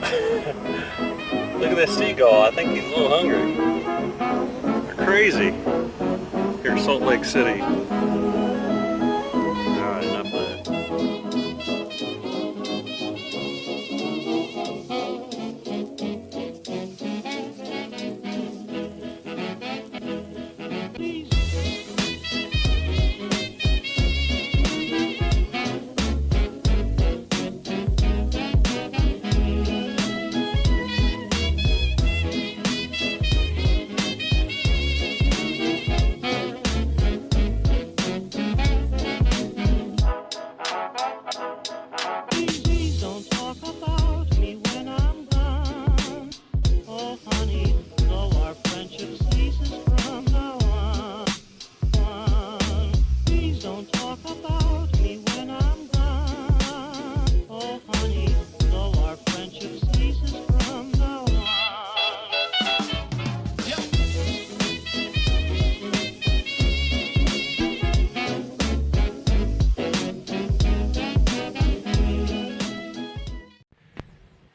Look at this seagull. I think he's a little hungry. They're crazy. Here in Salt Lake City. Alright, enough of that.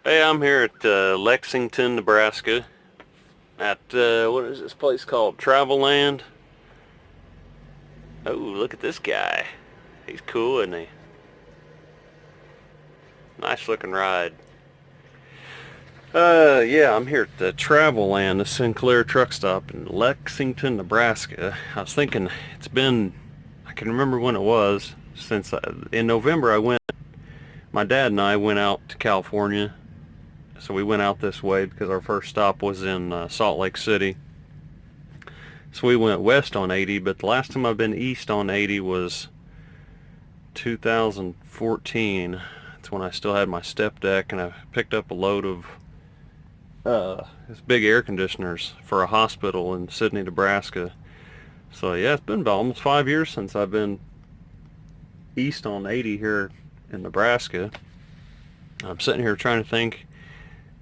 Hey, I'm here at Lexington, Nebraska at, what is this place called? Travel Land. Oh, look at this guy. He's cool, isn't he? Nice looking ride. Yeah, I'm here at the Travel Land, the Sinclair truck stop in Lexington, Nebraska. I was thinking, I can remember when it was, since in November my dad and I went out to California. So we went out this way because our first stop was in Salt Lake City. So we went west on 80, but the last time I've been east on 80 was 2014. That's when I still had my step deck, and I picked up a load of these big air conditioners for a hospital in Sidney, Nebraska. So yeah, it's been about almost 5 years since I've been east on 80 here in Nebraska. I'm sitting here trying to think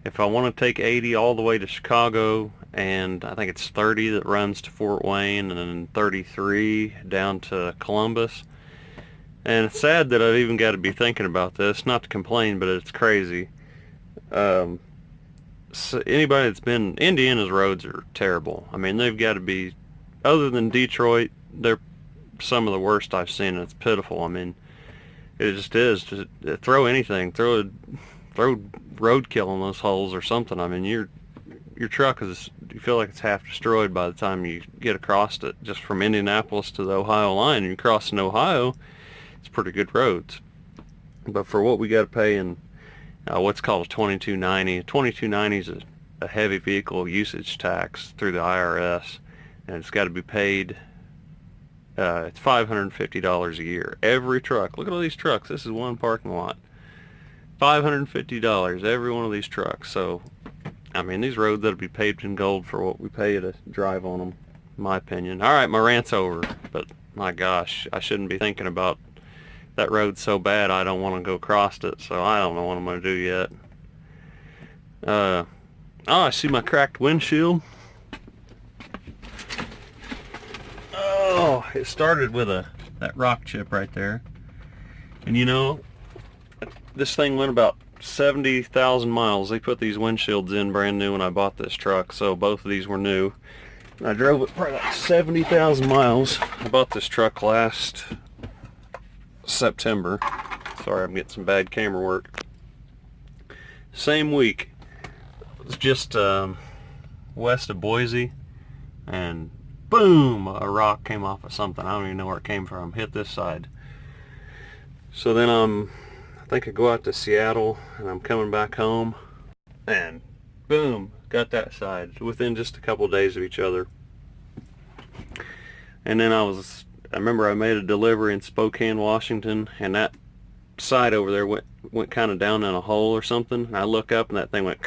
if I want to take 80 all the way to Chicago, and I think it's 30 that runs to Fort Wayne, and then 33 down to Columbus. And it's sad that I've even got to be thinking about this, not to complain, but it's crazy. So anybody that's been, Indiana's roads are terrible. I mean, they've got to be, other than Detroit, they're some of the worst I've seen, and it's pitiful. I mean, it just is. Just throw anything, throw roadkill in those holes or something. I mean, your truck is, you feel like it's half destroyed by the time you get across it. Just from Indianapolis to the Ohio line, and you're crossing Ohio, it's pretty good roads. But for what we got to pay in what's called a 2290, 2290 is a heavy vehicle usage tax through the IRS, and it's got to be paid. It's $550 a year. Every truck. Look at all these trucks. This is one parking lot. $550 every one of these trucks. So, I mean, these roads that'll be paved in gold for what we pay to drive on them, in my opinion. All right, my rant's over. But my gosh, I shouldn't be thinking about that road so bad I don't want to go across it. So I don't know what I'm going to do yet. Oh, I see my cracked windshield. Oh, it started with that rock chip right there. And you know, this thing went about 70,000 miles. They put these windshields in brand new when I bought this truck, so both of these were new. And I drove it probably like 70,000 miles. I bought this truck last September. Sorry, I'm getting some bad camera work. Same week. It was just west of Boise, and boom, a rock came off of something. I don't even know where it came from. Hit this side. So then I think I go out to Seattle, and I'm coming back home, and boom, got that side within just a couple of days of each other. And then I remember I made a delivery in Spokane, Washington, and that side over there went kind of down in a hole or something. And I look up, and that thing went,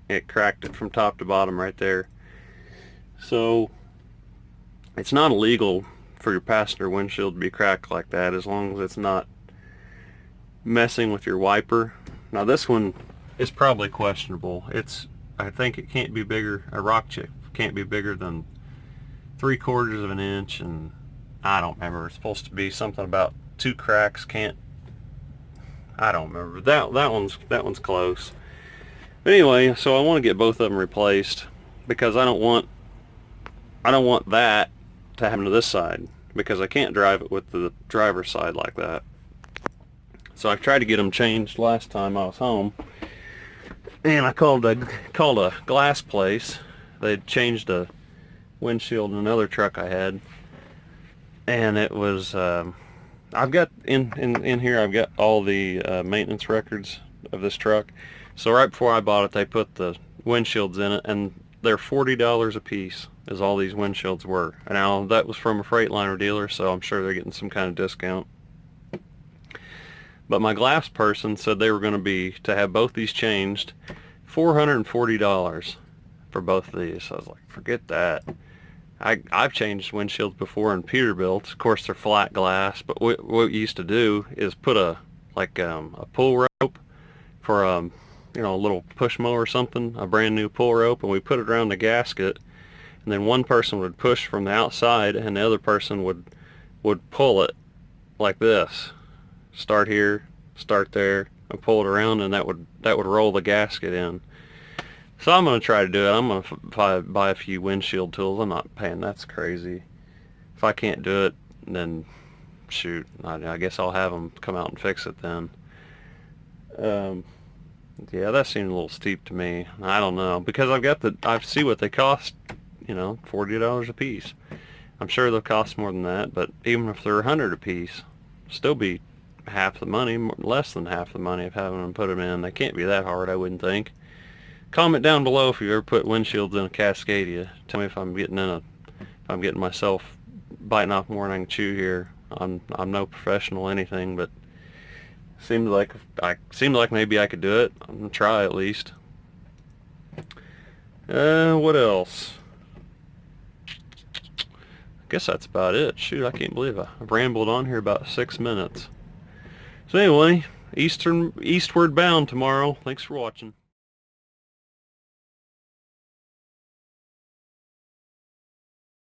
it cracked it from top to bottom right there. So it's not illegal for your passenger windshield to be cracked like that, as long as it's not messing with your wiper. Now this one is probably questionable. I think it can't be bigger, a rock chip can't be bigger than 3/4 of an inch, and I don't remember. It's supposed to be something about 2 cracks. I don't remember. That one's close. But anyway, so I want to get both of them replaced because I don't want that to happen to this side, because I can't drive it with the driver's side like that. So I tried to get them changed last time I was home, and I called a glass place. They'd changed a windshield in another truck I had, and it was I've got in here, I've got all the maintenance records of this truck. So right before I bought it, they put the windshields in it, and they're $40 a piece is all these windshields were. And now that was from a Freightliner dealer, so I'm sure they're getting some kind of discount. But my glass person said they were going to be, to have both these changed, $440 for both of these. So I was like, forget that. I've changed windshields before in Peterbilt. Of course, they're flat glass, but what we used to do is put a pull rope for a little push mower or something, a brand new pull rope, and we put it around the gasket, and then one person would push from the outside, and the other person would pull it like this. Start here, start there, and pull it around, and that would roll the gasket in. So I'm going to try to do it. I'm going to buy a few windshield tools. I'm not paying. That's crazy. If I can't do it, then shoot, I guess I'll have them come out and fix it then. Yeah, that seemed a little steep to me. I don't know, because I see what they cost, $40 a piece. I'm sure they'll cost more than that, but even if they're $100 a piece, still be half the money, less than half the money of having them put them in. They can't be that hard, I wouldn't think. Comment down below if you ever put windshields in a Cascadia. Tell me if I'm getting myself biting off more than I can chew here. I'm no professional anything, but seemed like maybe I could do it. I'm gonna try at least. What else? I guess that's about it. Shoot, I can't believe I've rambled on here about 6 minutes. So anyway, eastward bound tomorrow. Thanks for watching.